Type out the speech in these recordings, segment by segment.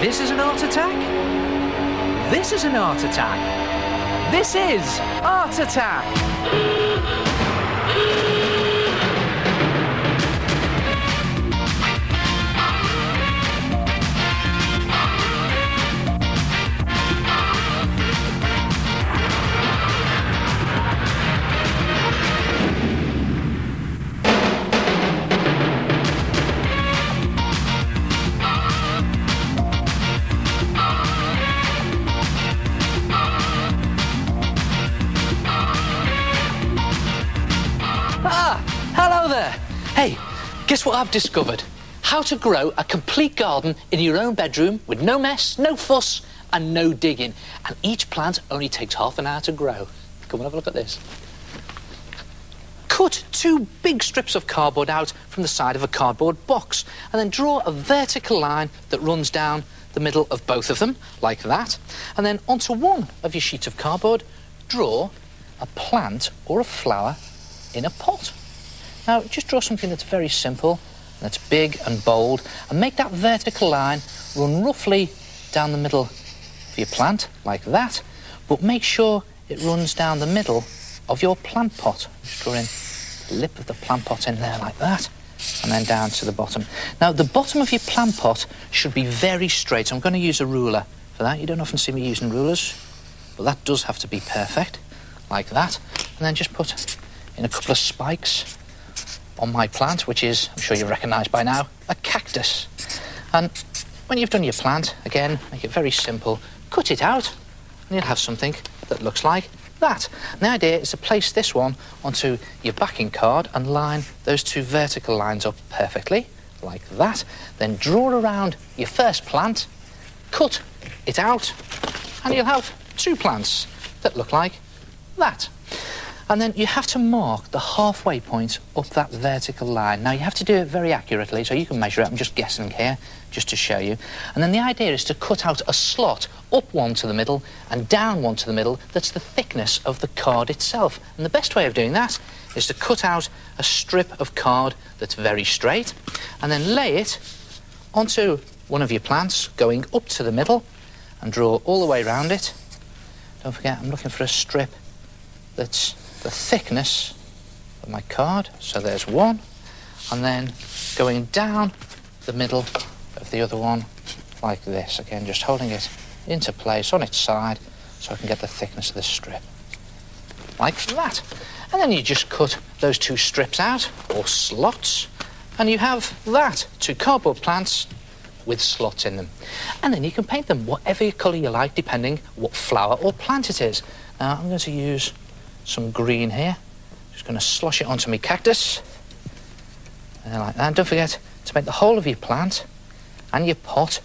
This is an art attack. This is an art attack. This is Art Attack. Hey, guess what I've discovered? How to grow a complete garden in your own bedroom with no mess, no fuss and no digging. And each plant only takes half an hour to grow. Come and have a look at this. Cut 2 big strips of cardboard out from the side of a cardboard box and then draw a vertical line that runs down the middle of both of them, like that. And then onto one of your sheets of cardboard, draw a plant or a flower in a pot. Now, just draw something that's very simple, that's big and bold, and make that vertical line run roughly down the middle of your plant, like that, but make sure it runs down the middle of your plant pot. Just draw in the lip of the plant pot in there, like that, and then down to the bottom. Now, the bottom of your plant pot should be very straight, so I'm going to use a ruler for that. You don't often see me using rulers, but that does have to be perfect, like that, and then just put in a couple of spikes on my plant, which is, I'm sure you recognise by now, a cactus. And when you've done your plant, again, make it very simple, cut it out, and you'll have something that looks like that. And the idea is to place this one onto your backing card and line those 2 vertical lines up perfectly, like that. Then draw around your first plant, cut it out, and you'll have 2 plants that look like that. And then you have to mark the halfway point up that vertical line. Now, you have to do it very accurately, so you can measure it. I'm just guessing here, just to show you. And then the idea is to cut out a slot, up one to the middle and down one to the middle, that's the thickness of the card itself. And the best way of doing that is to cut out a strip of card that's very straight and then lay it onto one of your plants, going up to the middle, and draw all the way around it. Don't forget, I'm looking for a strip that's the thickness of my card, so there's one, and then going down the middle of the other one like this. Again, just holding it into place on its side so I can get the thickness of the strip, like that. And then you just cut those 2 strips out, or slots, and you have that, 2 cardboard plants with slots in them. And then you can paint them whatever colour you like, depending what flower or plant it is. Now, I'm going to use some green here. Just going to slosh it onto my cactus. And like that. And don't forget to make the whole of your plant and your pot.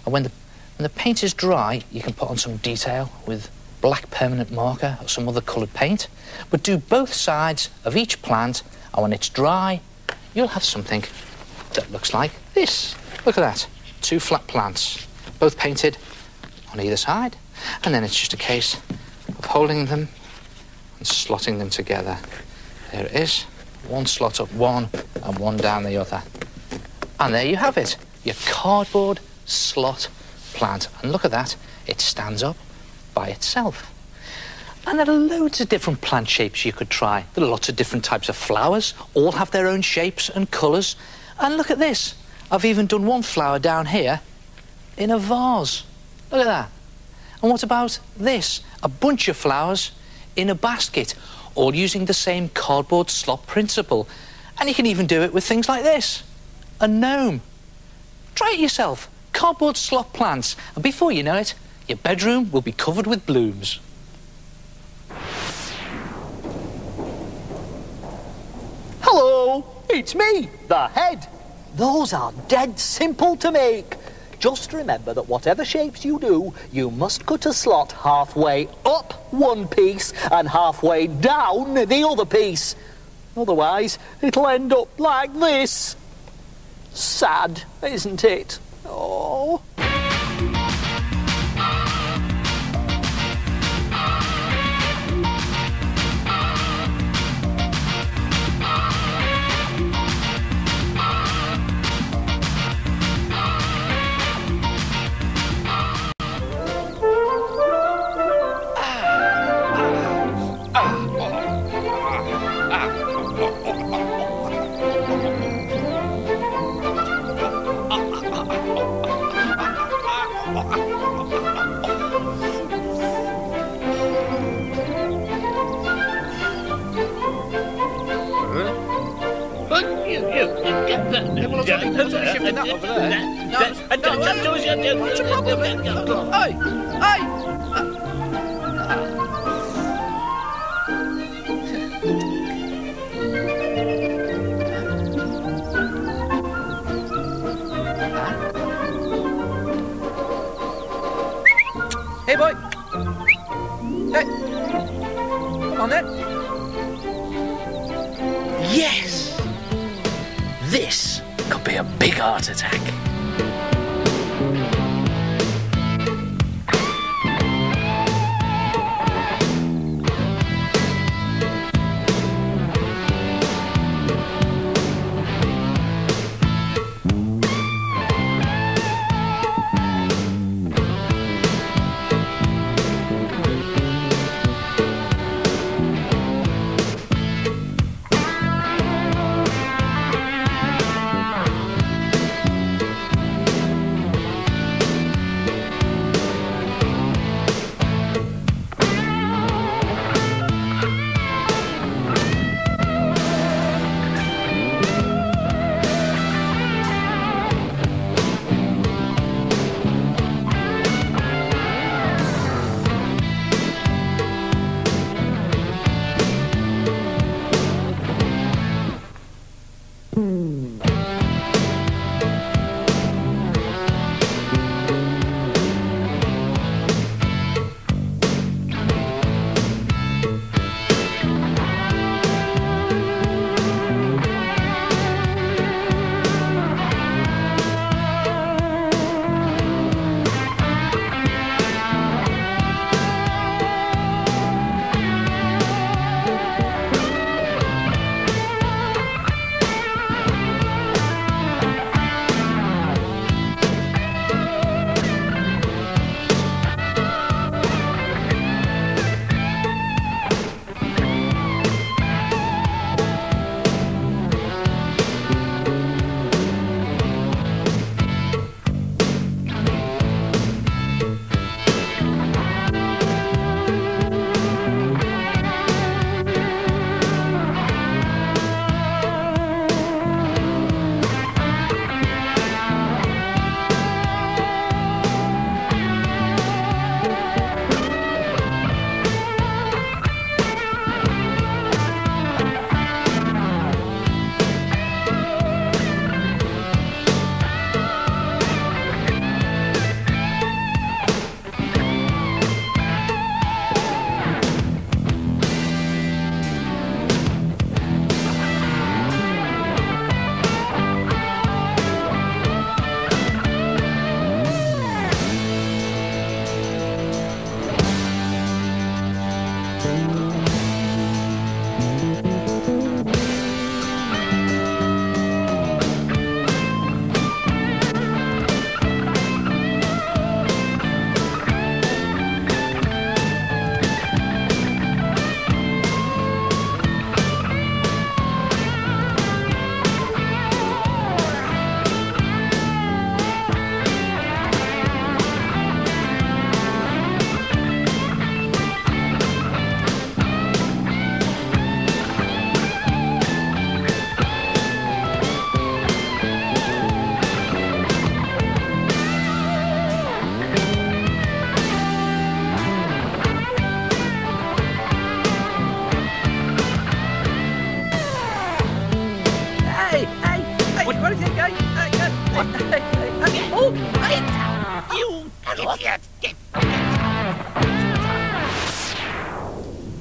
And when the paint is dry, you can put on some detail with black permanent marker or some other coloured paint. But do both sides of each plant, and when it's dry, you'll have something that looks like this. Look at that. 2 flat plants, both painted on either side. And then it's just a case of holding them and slotting them together. There it is. 1 slot up one and 1 down the other. And there you have it, your cardboard slot plant. And look at that, it stands up by itself. And there are loads of different plant shapes you could try. There are lots of different types of flowers, all have their own shapes and colours. And look at this, I've even done one flower down here in a vase. Look at that. And what about this? A bunch of flowers in a basket, all using the same cardboard slot principle. And you can even do it with things like this, a gnome. Try it yourself, cardboard slot plants, and before you know it, your bedroom will be covered with blooms. Hello, it's me, the head. Those are dead simple to make. Just remember that whatever shapes you do, you must cut a slot halfway up one piece and halfway down the other piece. Otherwise, it'll end up like this. Sad, isn't it? Oh. What's shifting that over there? What's your problem? Hey! Hey, boy! Hey! On then! Yes! This could be a big heart attack.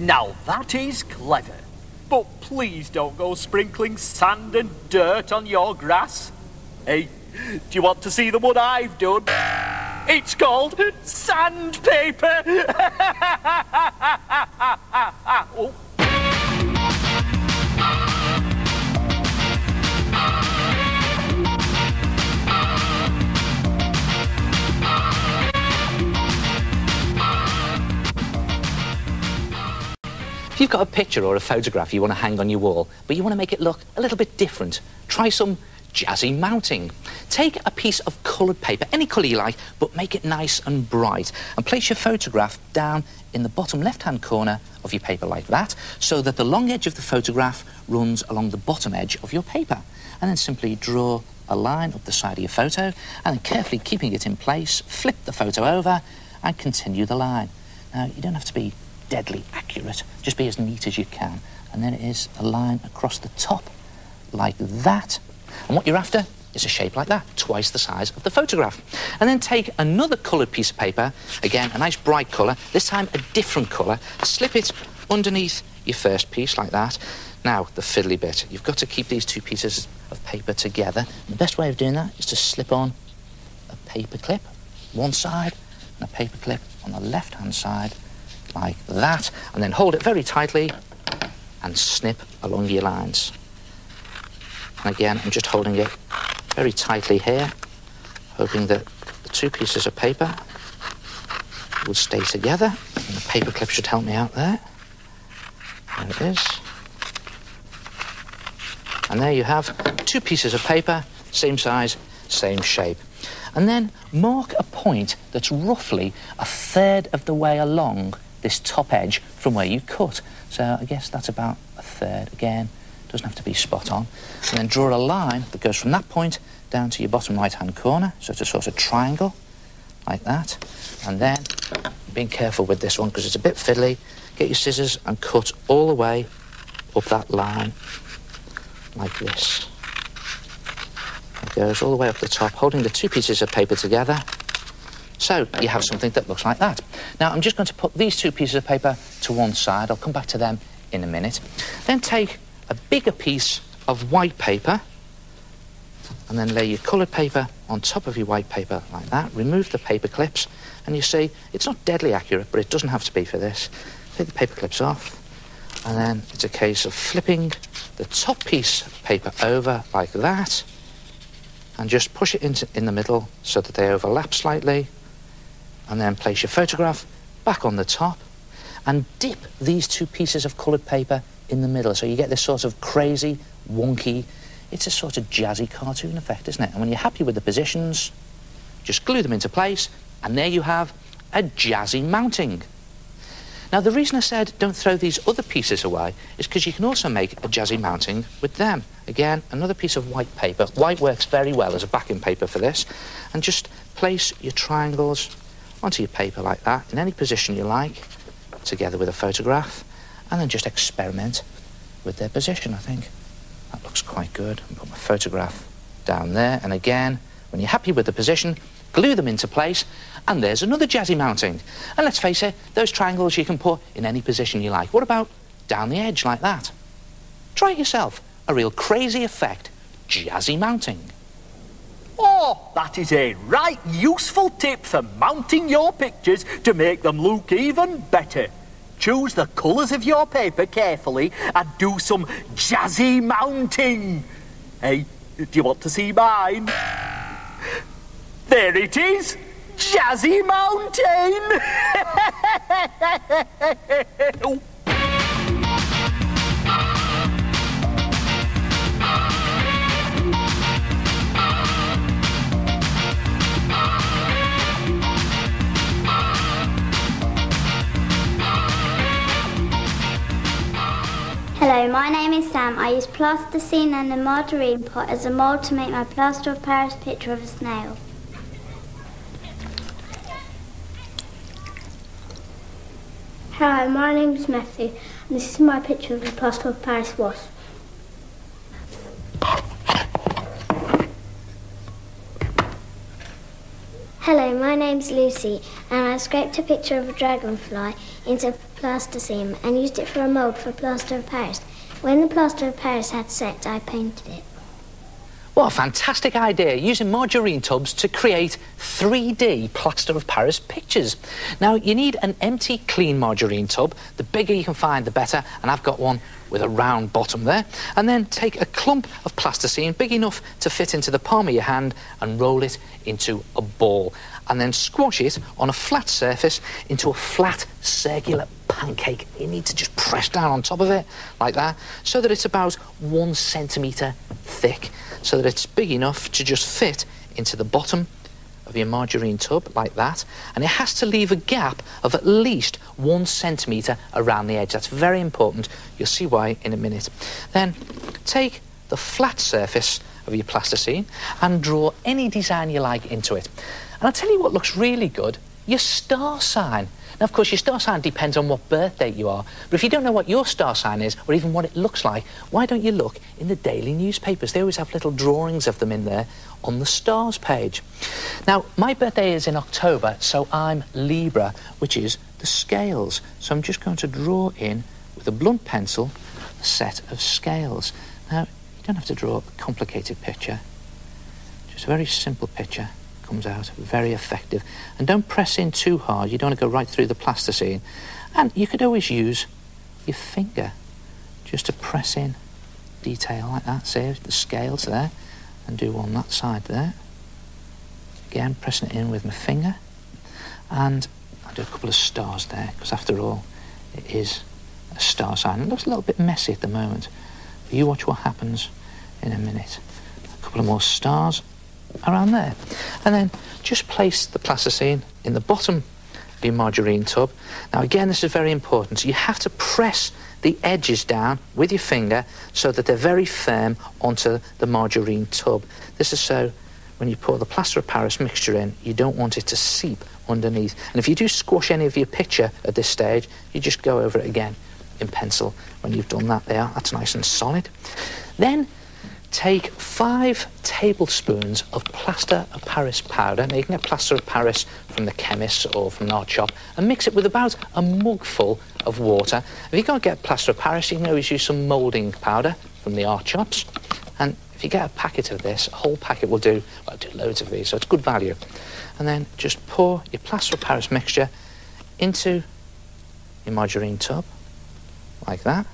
Now that is clever. But please don't go sprinkling sand and dirt on your grass. Hey, do you want to see the one I've done? It's called sandpaper. Oh. If you've got a picture or a photograph you want to hang on your wall, but you want to make it look a little bit different, try some jazzy mounting. Take a piece of coloured paper, any colour you like, but make it nice and bright, and place your photograph down in the bottom left-hand corner of your paper like that, so that the long edge of the photograph runs along the bottom edge of your paper. And then simply draw a line up the side of your photo, and then carefully keeping it in place, flip the photo over and continue the line. Now, you don't have to be deadly accurate, just be as neat as you can. And then it is a line across the top, like that. And what you're after is a shape like that, twice the size of the photograph. And then take another coloured piece of paper, again, a nice bright colour, this time a different colour, slip it underneath your first piece like that. Now, the fiddly bit, you've got to keep these two pieces of paper together. The best way of doing that is to slip on a paper clip, one side, and a paper clip on the left-hand side, like that, and then hold it very tightly and snip along your lines. And again, I'm just holding it very tightly here, hoping that the two pieces of paper will stay together, and the paper clip should help me out there. There it is. And there you have two pieces of paper, same size, same shape. And then mark a point that's roughly a third of the way along this top edge from where you cut. So I guess that's about a third. Again, doesn't have to be spot on. And then draw a line that goes from that point down to your bottom right-hand corner. So it's a sort of triangle, like that. And then, being careful with this one because it's a bit fiddly, get your scissors and cut all the way up that line, like this. It goes all the way up the top, holding the two pieces of paper together. So you have something that looks like that. Now, I'm just going to put these two pieces of paper to one side. I'll come back to them in a minute. Then take a bigger piece of white paper and then lay your coloured paper on top of your white paper like that. Remove the paper clips, and you see it's not deadly accurate, but it doesn't have to be for this. Take the paper clips off, and then it's a case of flipping the top piece of paper over like that, and just push it in the middle so that they overlap slightly, and then place your photograph back on the top and dip these two pieces of coloured paper in the middle, so you get this sort of crazy, wonky, it's a sort of jazzy cartoon effect, isn't it? And when you're happy with the positions, just glue them into place, and there you have a jazzy mounting. Now, the reason I said don't throw these other pieces away is because you can also make a jazzy mounting with them. Again, another piece of white paper. White works very well as a backing paper for this. And just place your triangles onto your paper like that, in any position you like, together with a photograph, and then just experiment with their position, I think. That looks quite good. I'll put my photograph down there, and again, when you're happy with the position, glue them into place, and there's another jazzy mounting. And let's face it, those triangles you can put in any position you like. What about down the edge like that? Try it yourself. A real crazy effect, jazzy mounting. Oh, that is a right useful tip for mounting your pictures to make them look even better. Choose the colours of your paper carefully and do some jazzy mounting. Hey, do you want to see mine? There it is! Jazzy mountain! Oh. Hello, my name is Sam. I use plasticine and a margarine pot as a mould to make my plaster of Paris picture of a snail. Hello, my name is Matthew, and this is my picture of the plaster of Paris wasp. Hello, my name's Lucy, and I scraped a picture of a dragonfly into plasticine and used it for a mould for plaster of Paris. When the plaster of Paris had set, I painted it. What a fantastic idea, using margarine tubs to create 3D plaster of Paris pictures. Now, you need an empty, clean margarine tub. The bigger you can find, the better, and I've got one with a round bottom there. And then take a clump of plasticine, big enough to fit into the palm of your hand, and roll it into a ball. And then squash it on a flat surface into a flat, circular pancake. You need to just press down on top of it, like that, so that it's about 1 centimetre thick, so that it's big enough to just fit into the bottom of your margarine tub, like that. And it has to leave a gap of at least 1 centimetre around the edge. That's very important. You'll see why in a minute. Then take the flat surface of your plasticine and draw any design you like into it. And I'll tell you what looks really good, your star sign. Now, of course, your star sign depends on what birth date you are, but if you don't know what your star sign is, or even what it looks like, why don't you look in the daily newspapers? They always have little drawings of them in there on the stars page. Now, my birthday is in October, so I'm Libra, which is the scales. So I'm just going to draw in, with a blunt pencil, a set of scales. Now, you don't have to draw a complicated picture, just a very simple picture. Comes out very effective, and don't press in too hard. You don't want to go right through the plasticine, and you could always use your finger just to press in detail like that. See the scales there, and do one that side there. Again, pressing it in with my finger, and I'll do a couple of stars there, because after all it is a star sign. It looks a little bit messy at the moment, but you watch what happens in a minute. A couple of more stars around there, and then just place the plasticine in the bottom of your margarine tub. Now again, this is very important, so you have to press the edges down with your finger so that they're very firm onto the margarine tub. This is so when you pour the plaster of Paris mixture in, you don't want it to seep underneath, and if you do squash any of your picture at this stage, you just go over it again in pencil. When you've done that there, that's nice and solid. Then take 5 tablespoons of plaster of Paris powder. Now you can get plaster of Paris from the chemist or from an art shop, and mix it with about a mugful of water. If you can't get plaster of Paris, you can always use some moulding powder from the art shops. And if you get a packet of this, a whole packet will do, well, do loads of these, so it's good value. And then just pour your plaster of Paris mixture into your margarine tub, like that.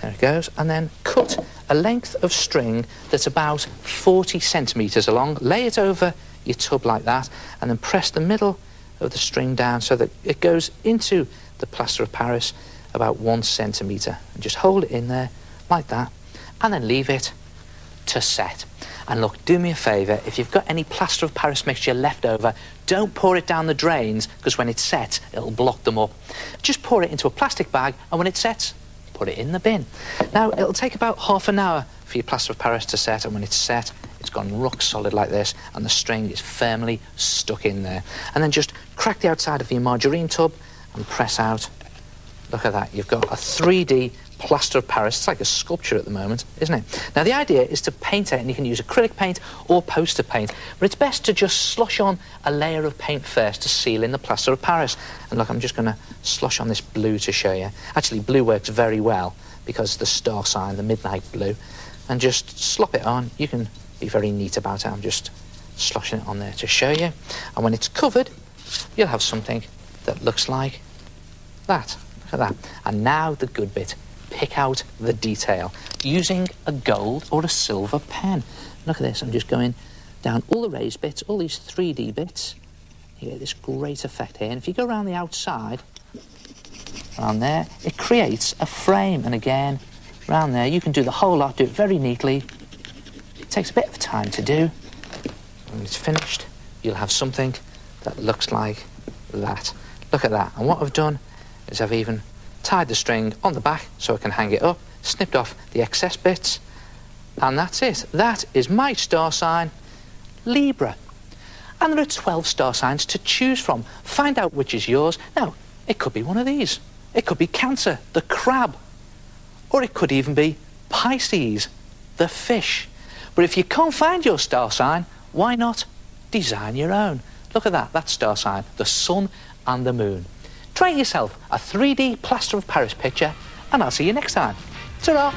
There it goes, and then cut a length of string that's about 40 centimetres along. Lay it over your tub like that, and then press the middle of the string down so that it goes into the plaster of Paris about 1 centimetre. And just hold it in there like that, and then leave it to set. And look, do me a favour, if you've got any plaster of Paris mixture left over, don't pour it down the drains, because when it sets, it'll block them up. Just pour it into a plastic bag, and when it sets, put it in the bin. Now, it'll take about half an hour for your plaster of Paris to set, and when it's set, it's gone rock solid like this, and the string is firmly stuck in there. And then just crack the outside of your margarine tub and press out. Look at that, you've got a 3D plaster of Paris. It's like a sculpture at the moment, isn't it? Now, the idea is to paint it, and you can use acrylic paint or poster paint, but it's best to just slosh on a layer of paint first to seal in the plaster of Paris. And look, I'm just going to slosh on this blue to show you. Actually, blue works very well because the star sign, the midnight blue, and just slop it on. You can be very neat about it. I'm just sloshing it on there to show you. And when it's covered, you'll have something that looks like that. Look at that. And now the good bit. Pick out the detail using a gold or a silver pen. Look at this, I'm just going down all the raised bits, all these 3D bits. You get this great effect here, and if you go around the outside, around there, it creates a frame, and again, around there, you can do the whole lot, do it very neatly. It takes a bit of time to do. When it's finished, you'll have something that looks like that. Look at that, and what I've done is I've even tied the string on the back so I can hang it up, snipped off the excess bits, and that's it. That is my star sign, Libra. And there are 12 star signs to choose from. Find out which is yours. Now, it could be one of these. It could be Cancer, the crab. Or it could even be Pisces, the fish. But if you can't find your star sign, why not design your own? Look at that, that star sign, the sun and the moon. Try yourself a 3D plaster of Paris picture, and I'll see you next time. Ta-ra!